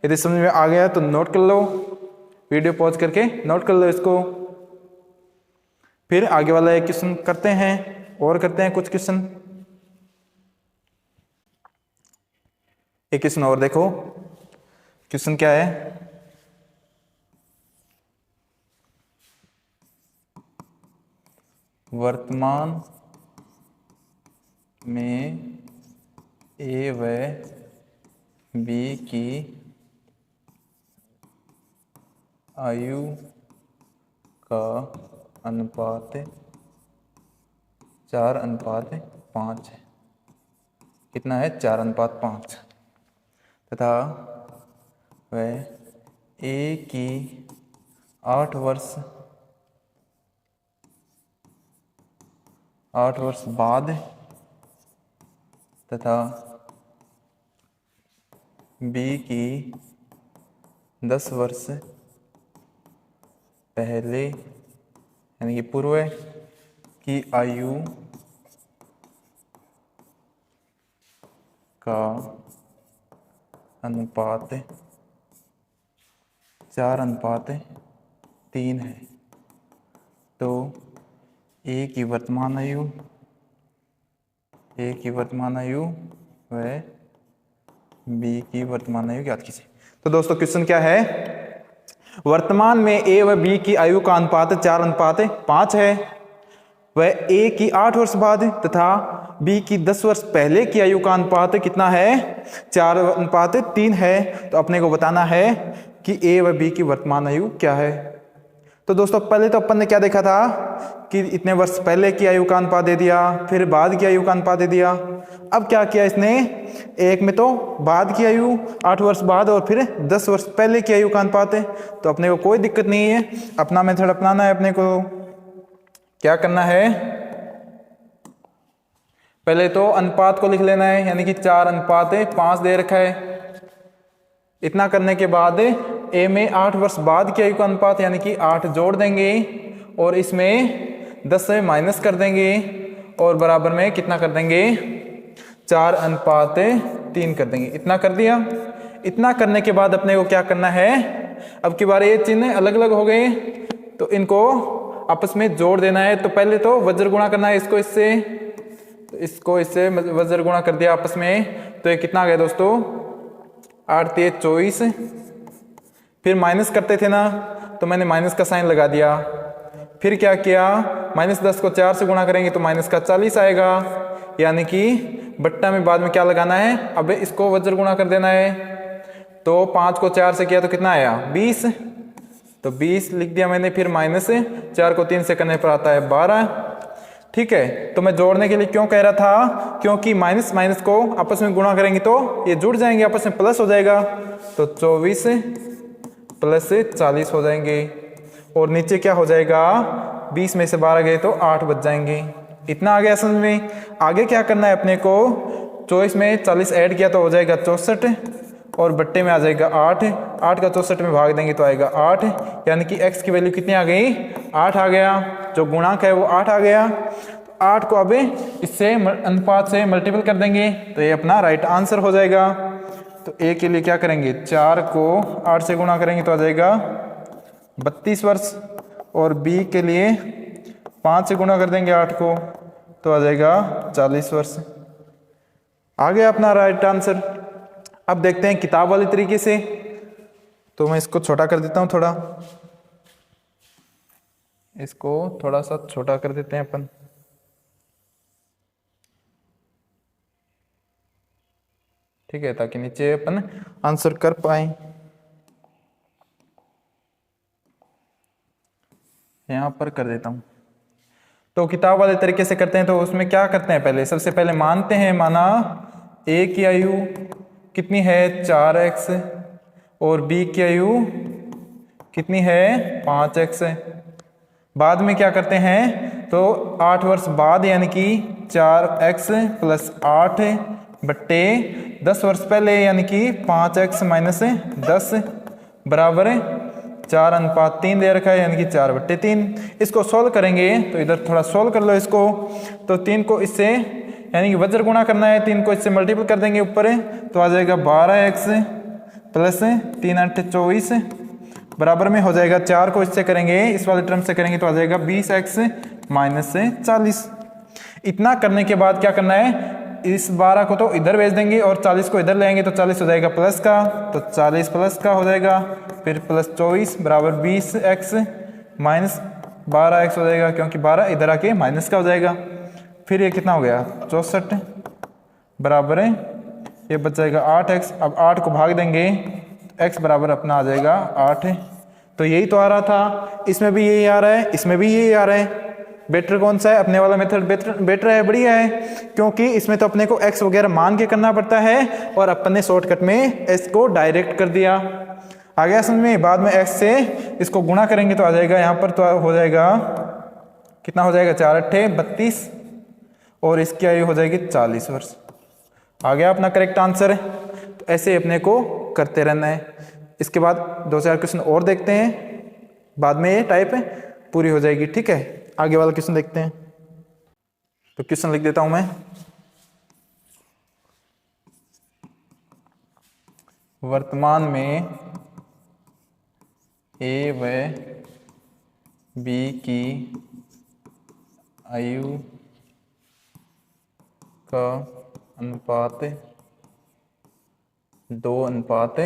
यदि समझ में आ गया तो नोट कर लो, वीडियो पॉज करके नोट कर लो इसको। फिर आगे वाला एक क्वेश्चन करते हैं और करते हैं कुछ क्वेश्चन। एक क्वेश्चन और देखो, क्वेश्चन क्या है, वर्तमान में ए व बी की आयु का अनुपात 4:5 है। कितना है 4:5 तथा वह ए की 8 वर्ष बाद तथा बी की 10 वर्ष पहले यानी कि पूर्व की आयु का अनुपात 4:3 है। तो ए की वर्तमान आयु व बी की वर्तमान आयु ज्ञात कीजिए। तो दोस्तों क्वेश्चन क्या है, वर्तमान में ए व बी की आयु का अनुपात 4:5 है। वह ए की 8 वर्ष बाद तथा बी की 10 वर्ष पहले की आयु का अनुपात कितना है 4:3 है। तो अपने को बताना है कि ए व बी की वर्तमान आयु क्या है। तो दोस्तों पहले तो अपन ने क्या देखा था कि इतने वर्ष पहले की आयु का अनुपात दे दिया, फिर बाद की आयु का अनुपात दे दिया। अब क्या किया इसने, एक में तो बाद की आयु 8 वर्ष बाद और फिर 10 वर्ष पहले की आयु का अनुपात है। तो अपने को कोई दिक्कत नहीं है, अपना मेथड अपनाना है। अपने को क्या करना है, पहले तो अनुपात को लिख लेना है, यानी कि 4:5 दे रखा है। इतना करने के बाद ए में 8 वर्ष बाद की आयु का अनुपात यानी कि 8 जोड़ देंगे और इसमें 10 से माइनस कर देंगे और बराबर में कितना कर देंगे 4:3 कर देंगे। इतना कर दिया। इतना करने के बाद अपने को क्या करना है, अब की बार ये चिन्ह अलग अलग हो गए तो इनको आपस में जोड़ देना है। तो पहले तो वज्र गुणा करना है, इसको इससे, तो इसको इससे वज्र गुणा कर दिया आपस में। तो ये कितना आ गया दोस्तों 8 × 24। फिर माइनस करते थे ना, तो मैंने माइनस का साइन लगा दिया। फिर क्या किया, -10 को 4 से गुणा करेंगे तो माइनस का 40 आएगा, यानी कि बट्टा में बाद में क्या लगाना है, अब इसको वज्र गुणा कर देना है। तो 5 को 4 से किया तो कितना आया 20, तो 20 लिख दिया मैंने। फिर माइनस 4 को 3 से करने पर आता है 12। ठीक है, तो मैं जोड़ने के लिए क्यों कह रहा था, क्योंकि माइनस माइनस को आपस में गुणा करेंगे तो ये जुड़ जाएंगे, आपस में प्लस हो जाएगा, तो 24 प्लस 40 हो जाएंगे। और नीचे क्या हो जाएगा, 20 में से 12 गए तो 8 बच जाएंगे। इतना आ गया समझ में। आगे क्या करना है अपने को, 24 में 40 ऐड किया तो हो जाएगा 64 और बट्टे में आ जाएगा 8। 8 का 64 में भाग देंगे तो आएगा 8, यानी कि x की वैल्यू कितनी आ गई 8 आ गया। जो गुणांक है वो 8 आ गया। तो 8 को अब इससे अनुपात से मल्टीपल कर देंगे तो ये अपना राइट आंसर हो जाएगा। तो a के लिए क्या करेंगे, 4 को 8 से गुणा करेंगे तो आ जाएगा 32 वर्ष, और b के लिए 5 से गुणा कर देंगे 8 को तो आ जाएगा 40 वर्ष। आ गया अपना राइट आंसर। अब देखते हैं किताब वाले तरीके से, तो मैं इसको छोटा कर देता हूं, थोड़ा इसको थोड़ा सा छोटा कर देते हैं अपन। ठीक है, ताकि नीचे अपन आंसर कर पाए। यहां पर कर देता हूं। तो किताब वाले तरीके से करते हैं, तो उसमें क्या करते हैं, पहले सबसे पहले मानते हैं, माना a की आयु कितनी है 4x और b की आयु कितनी है 5x है। बाद में क्या करते हैं, तो 8 वर्ष बाद यानी कि 4x प्लस 8 बट्टे 10 वर्ष पहले यानी कि 5x माइनस 10 बराबर 4:3 दे रखा है, यानी कि 4/3। इसको सोल्व करेंगे तो इधर थोड़ा सोल्व कर लो इसको। तो 3 को इससे यानी कि वज्र गुणा करना है, 3 को इससे मल्टीपल कर देंगे ऊपर तो आ जाएगा 12x प्लस 3 8 24 बराबर में हो जाएगा 4 को इससे करेंगे, इस वाले टर्म से करेंगे तो आ जाएगा 20x माइनस 40। इतना करने के बाद क्या करना है, इस 12 को तो इधर भेज देंगे और 40 को इधर लेंगे तो 40 हो जाएगा प्लस का, तो 40 प्लस का हो जाएगा, फिर प्लस 24 बराबर 20x माइनस 12x हो जाएगा, क्योंकि 12 इधर आके माइनस का हो जाएगा। फिर ये कितना हो गया 64 बराबर है, ये बच जाएगा 8x। अब 8 को भाग देंगे तो x बराबर अपना आ जाएगा 8 है। तो यही तो आ रहा था, इसमें भी यही आ रहा है, इसमें भी यही आ रहा है। बेटर कौन सा है, अपने वाला मेथड बेटर है, बढ़िया है, क्योंकि इसमें तो अपने को x वगैरह मान के करना पड़ता है और अपन ने शॉर्टकट में s को डायरेक्ट कर दिया। आ गया समझ में। बाद में x से इसको गुणा करेंगे तो आ जाएगा, यहाँ पर तो हो जाएगा कितना हो जाएगा 4 8 32 और इसकी आयु हो जाएगी 40 वर्ष। आ गया अपना करेक्ट आंसर। तो ऐसे अपने को करते रहना है। इसके बाद 2-4 क्वेश्चन और देखते हैं, बाद में ये टाइप पूरी हो जाएगी। ठीक है, आगे वाला क्वेश्चन देखते हैं। तो क्वेश्चन लिख देता हूं मैं, वर्तमान में a व b की आयु का अनुपात 2:3 है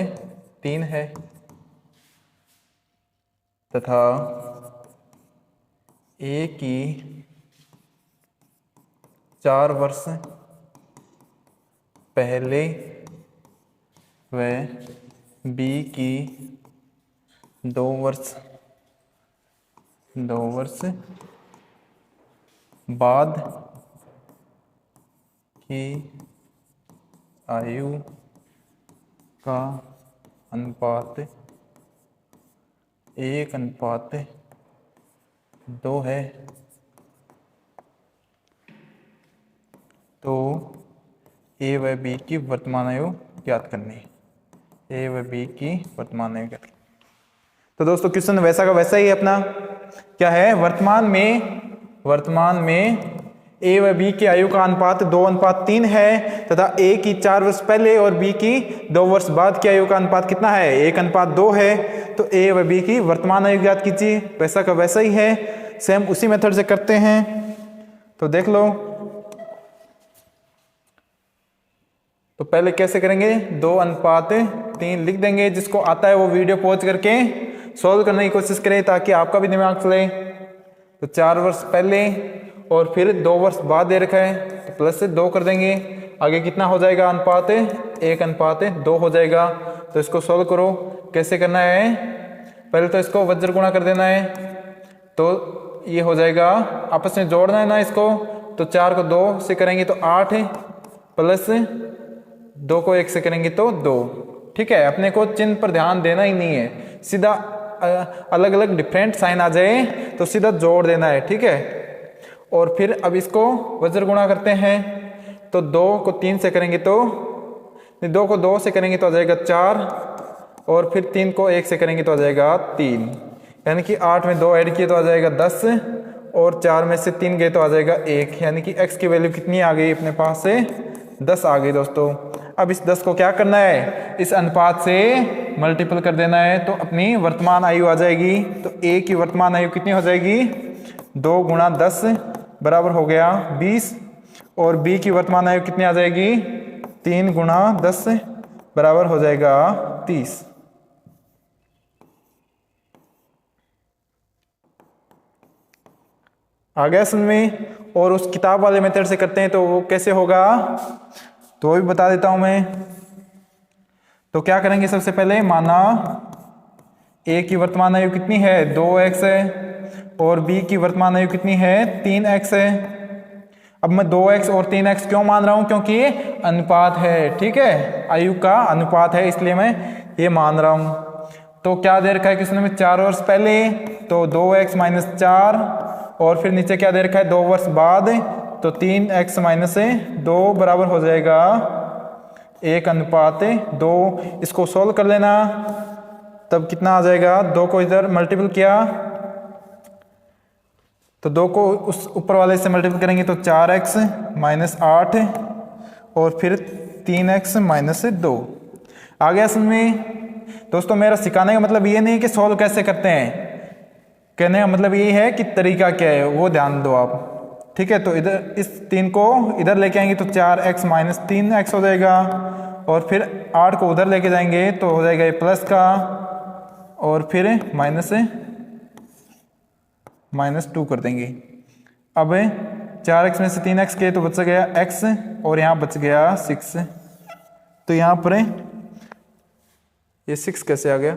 तथा a की 4 वर्ष पहले व b की 2 वर्ष बाद की आयु का अनुपात 1:2 है। तो a व b की वर्तमान आयु ज्ञात करनी है। a व b की वर्तमान आयु ज्ञात करनी। तो दोस्तों क्वेश्चन वैसा का वैसा ही है अपना। क्या है, वर्तमान में a व b की आयु का अनुपात 2:3 है तथा a की 4 वर्ष पहले और b की 2 वर्ष बाद की आयु का अनुपात कितना है 1:2 है। तो a व b की वर्तमान आयु ज्ञात कीजिए। वैसा का वैसा ही है, सेम उसी मेथड से करते हैं। तो देख लो, तो पहले कैसे करेंगे, 2:3 लिख देंगे। जिसको आता है वो वीडियो पॉज करके सॉल्व करने की कोशिश करें ताकि आपका भी दिमाग चले। तो 4 वर्ष पहले और फिर 2 वर्ष बाद दे रखा है तो प्लस से 2 कर देंगे। आगे कितना हो जाएगा अनुपात 1:2 हो जाएगा। तो इसको सोल्व करो। कैसे करना है, पहले तो इसको वज्र गुणा कर देना है, तो ये हो जाएगा, आपस में जोड़ना है ना इसको, तो 4 को 2 से करेंगे तो 8 प्लस 2 को 1 से करेंगे तो 2। ठीक है, अपने को चिन्ह पर ध्यान देना ही नहीं है, सीधा अलग अलग डिफरेंट साइन आ जाए तो सीधा जोड़ देना है। ठीक है, और फिर अब इसको वज्र गुणा करते हैं, तो 2 को 3 से करेंगे तो 2 को 2 से करेंगे तो आ जाएगा 4, और फिर 3 को 1 से करेंगे तो आ जाएगा 3, यानी कि 8 में 2 ऐड किए तो आ जाएगा 10, और 4 में से 3 गए तो आ जाएगा 1, यानी कि x की वैल्यू कितनी आ गई अपने पास से 10 आ गई दोस्तों। अब इस 10 को क्या करना है, इस अनुपात से मल्टीपल कर देना है, तो अपनी वर्तमान आयु आ जाएगी। तो a की वर्तमान आयु कितनी हो जाएगी, 2 गुणा 10 बराबर हो गया 20, और b की वर्तमान आयु कितनी आ जाएगी, 3 गुणा 10 बराबर हो जाएगा 30। आ गया समझ में। और उस किताब वाले मेथड से करते हैं तो वो कैसे होगा, तो वो भी बता देता हूं मैं। तो क्या करेंगे, सबसे पहले माना a की वर्तमान आयु कितनी है, 2x है, और b की वर्तमान आयु कितनी है, 3x है। अब मैं 2x और 3x क्यों मान रहा हूं, क्योंकि ये अनुपात है। ठीक है, आयु का अनुपात है, इसलिए मैं ये मान रहा हूं। तो क्या दे रखा है क्वेश्चन में, 4 वर्ष पहले, तो 2x माइनस 4, और फिर नीचे क्या दे रखा है, 2 वर्ष बाद, तो 3x माइनस 2 बराबर हो जाएगा 1:2। इसको सोल्व कर लेना, तब कितना आ जाएगा, 2 को इधर मल्टीपल किया तो 2 को उस ऊपर वाले से मल्टीपल करेंगे तो 4x माइनस 8, और फिर 3x माइनस 2। आ गया समझ में। दोस्तों मेरा सिखाने का मतलब ये नहीं कि सोल्व कैसे करते हैं, कहने का मतलब ये है कि तरीका क्या है वो ध्यान दो आप। ठीक है, तो इधर इस 3 को इधर लेके आएंगे तो 4x माइनस 3x हो जाएगा, और फिर 8 को उधर लेके जाएंगे तो हो जाएगा ये प्लस का, और फिर माइनस 2 कर देंगे। अब 4x में से 3x के तो बच गया x, और यहाँ बच गया 6। तो यहाँ पर ये 6 कैसे आ गया,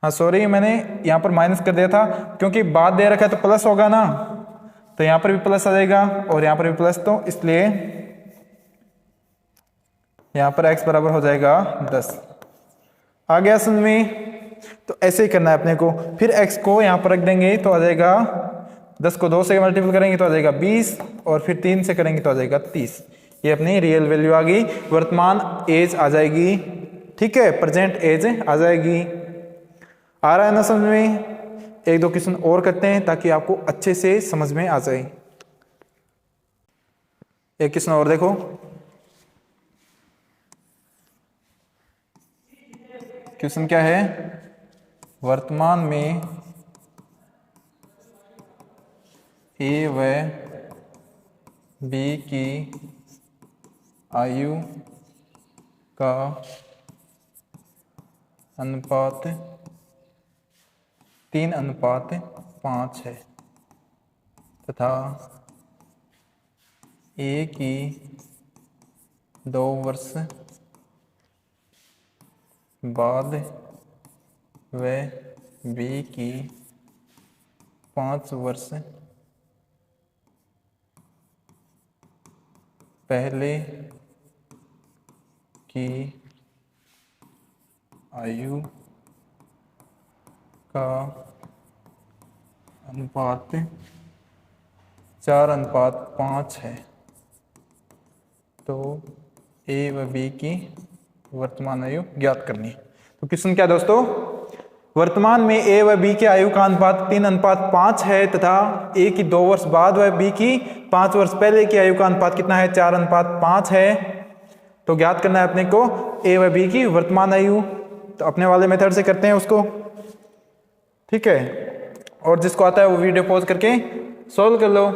हाँ सॉरी मैंने यहाँ पर माइनस कर दिया था, क्योंकि बाद दे रखा है तो प्लस होगा ना, तो यहाँ पर भी प्लस आ जाएगा और यहाँ पर भी प्लस, तो इसलिए यहाँ पर x बराबर हो जाएगा 10। आ गया समझ में। तो ऐसे ही करना है अपने को। फिर x को यहाँ पर रख देंगे तो आ जाएगा 10 को 2 से मल्टीपल करेंगे तो आ जाएगा 20, और फिर 3 से करेंगे तो आ जाएगा 30। ये अपनी रियल वैल्यू आ गई, वर्तमान एज आ जाएगी। ठीक है, प्रेजेंट एज आ जाएगी। आ रहा है ना समझ में। एक दो क्वेश्चन और करते हैं ताकि आपको अच्छे से समझ में आ जाए। एक क्वेश्चन और देखो, क्वेश्चन क्या है, वर्तमान में a व b की आयु का अनुपात 3:5 है तथा a की 2 वर्ष बाद व b की 5 वर्ष पहले की आयु का अनुपात 4:5 है, तो a व b की वर्तमान आयु ज्ञात करनी है। तो क्वेश्चन क्या दोस्तों, वर्तमान में a व b के आयु का अनुपात 3:5 है तथा a की 2 वर्ष बाद व b की 5 वर्ष पहले की आयु का अनुपात कितना है, 4:5 है। तो ज्ञात करना है अपने को a व b की वर्तमान आयु। तो अपने वाले मेथड से करते हैं उसको। ठीक है, और जिसको आता है वो वीडियो पॉज करके सोल्व कर लो।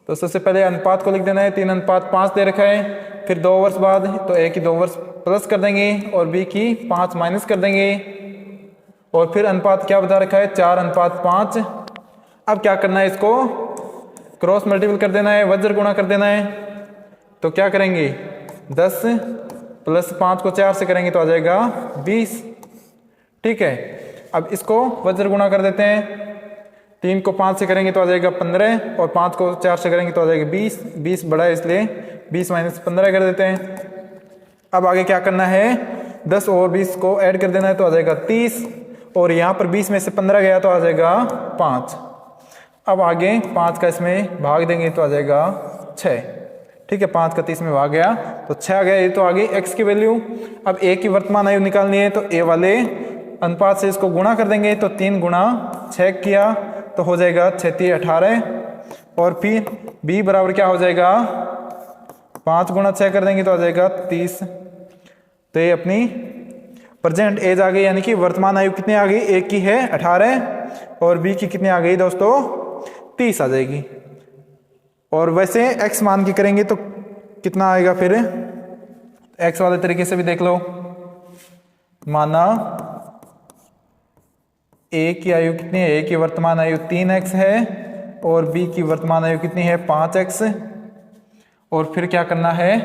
तो सबसे पहले अनुपात को लिख देना है, 3:5 दे रखा है, फिर 2 वर्ष बाद तो a की 2 वर्ष प्लस कर देंगे और b की 5 माइनस कर देंगे, और फिर अनुपात क्या बता रखा है, 4:5। अब क्या करना है, इसको क्रॉस मल्टीपल कर देना है, वज्र गुणा कर देना है। तो क्या करेंगे, 10 प्लस 5 को 4 से करेंगे तो आ जाएगा 20। ठीक है, अब इसको वज्र गुणा कर देते हैं। 3 को 5 से करेंगे तो आ जाएगा 15 और 5 को 4 से करेंगे तो आ जाएगा 20। 20 बड़ा है इसलिए 20 माइनस 15 कर देते हैं। अब आगे क्या करना है, 10 और 20 को ऐड कर देना है तो आ जाएगा 30 और यहाँ पर 20 में से 15 गया तो आ जाएगा 5। अब आगे 5 का इसमें भाग देंगे तो आ जाएगा 6। ठीक है, 5 का 30 में भाग गया तो 6 आ गया। ये तो आ गई x की वैल्यू। अब a की वर्तमान आयु निकालनी है तो a वाले अनुपात से इसको गुणा कर देंगे तो 3 गुणा 6 किया तो हो जाएगा 6 3 18 और फिर b बराबर क्या हो जाएगा 5 गुणा 6 कर देंगे तो आ जाएगा 30। तो ये अपनी प्रेजेंट एज आ गई, यानी कि वर्तमान आयु कितनी आ गई, a की है 18 और b की कितनी आ गई दोस्तों 30 आ जाएगी। और वैसे x मान के करेंगे तो कितना आएगा, फिर x वाले तरीके से भी देख लो। माना a की आयु कितनी है, a की वर्तमान आयु 3x है और b की वर्तमान आयु कितनी है 5x। और फिर क्या करना है,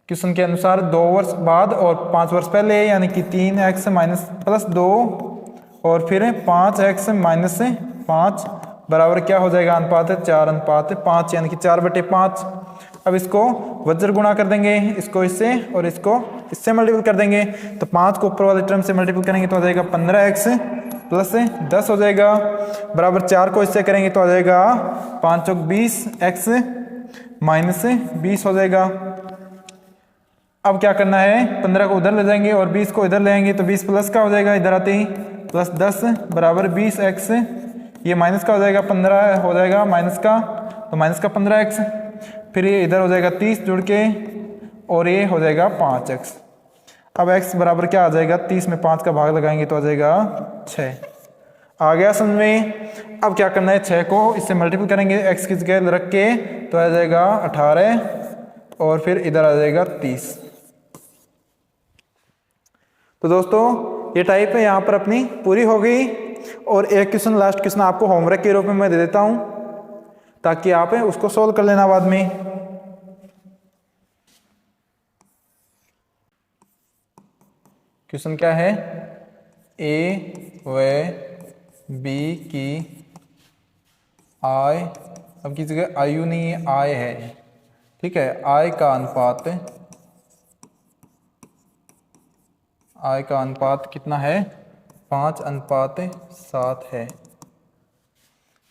क्वेश्चन के अनुसार 2 वर्ष बाद और 5 वर्ष पहले, यानी कि 3x माइनस प्लस 2 और फिर 5x माइनस 5 बराबर क्या हो जाएगा, अनुपात है 4:5, यानी कि 4/5। अब इसको वज्र गुणा कर देंगे, इसको इससे और इसको इससे मल्टीपल कर देंगे तो 5 को ऊपर वाले टर्म से मल्टीपल करेंगे तो आ जाएगा 15x प्लस 10 हो जाएगा बराबर 4 को इससे करेंगे तो आ जाएगा 5 चौक 20x माइनस 20 हो जाएगा। अब क्या करना है, 15 को उधर ले जाएंगे और 20 को इधर ले आएंगे तो 20 प्लस का हो जाएगा इधर आते ही प्लस 10 बराबर 20x। ये माइनस का हो जाएगा 15 हो जाएगा माइनस का, तो माइनस का 15x। फिर ये इधर हो जाएगा 30 जुड़ के और ये हो जाएगा 5x। अब x बराबर क्या आ जाएगा, 30 में 5 का भाग लगाएंगे तो आ जाएगा 6। आ गया समझ में। अब क्या करना है, 6 को इससे मल्टीपल करेंगे x की जगह रख के तो आ जाएगा 18 और फिर इधर आ जाएगा 30। तो दोस्तों ये टाइप है यहाँ पर अपनी पूरी हो गई। और एक क्वेश्चन लास्ट क्वेश्चन आपको होमवर्क के रूप में मैं दे देता हूं ताकि आप उसको सोल्व कर लेना बाद में। क्वेश्चन क्या है, a व b की आय, अब की जगह आयु नहीं है आय है, ठीक है, आय का अनुपात कितना है 5:7 है।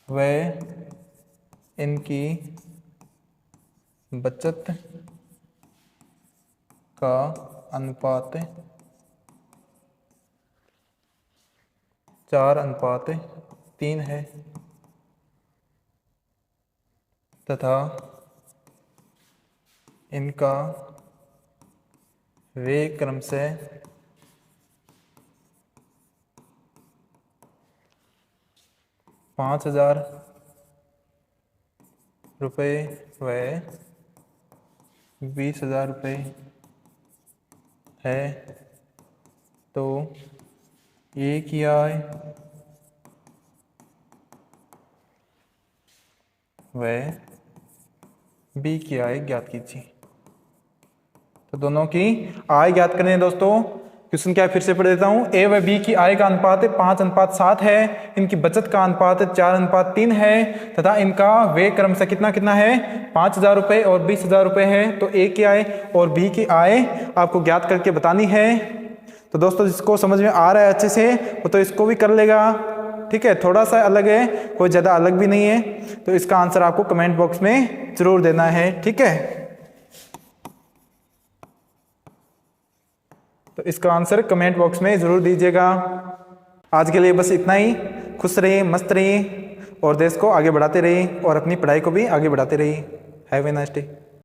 वह इनकी बचत का अनुपात 4:3 है तथा इनका व्यय क्रमशः 5,000 रुपये व 20,000 रुपये है। तो ए की आय व बी की आय ज्ञात कीजिए। तो दोनों की आय ज्ञात करने हैं दोस्तों। क्वेश्चन क्या है, फिर से पढ़ देता हूं। ए व बी की आय का अनुपात 5:7 है, इनकी बचत का अनुपात 4:3 है तथा इनका व्यय क्रम से कितना कितना है 5,000 रुपये और 20,000 रुपये है। तो ए की आय और बी की आय आपको ज्ञात करके बतानी है। तो दोस्तों जिसको समझ में आ रहा है अच्छे से वो तो इसको भी कर लेगा, ठीक है, थोड़ा सा अलग है, कोई ज़्यादा अलग भी नहीं है। तो इसका आंसर आपको कमेंट बॉक्स में जरूर देना है, ठीक है। तो इसका आंसर कमेंट बॉक्स में जरूर दीजिएगा। आज के लिए बस इतना ही। खुश रहिए, मस्त रहिए और देश को आगे बढ़ाते रहिए और अपनी पढ़ाई को भी आगे बढ़ाते रहिए। Have a nice day.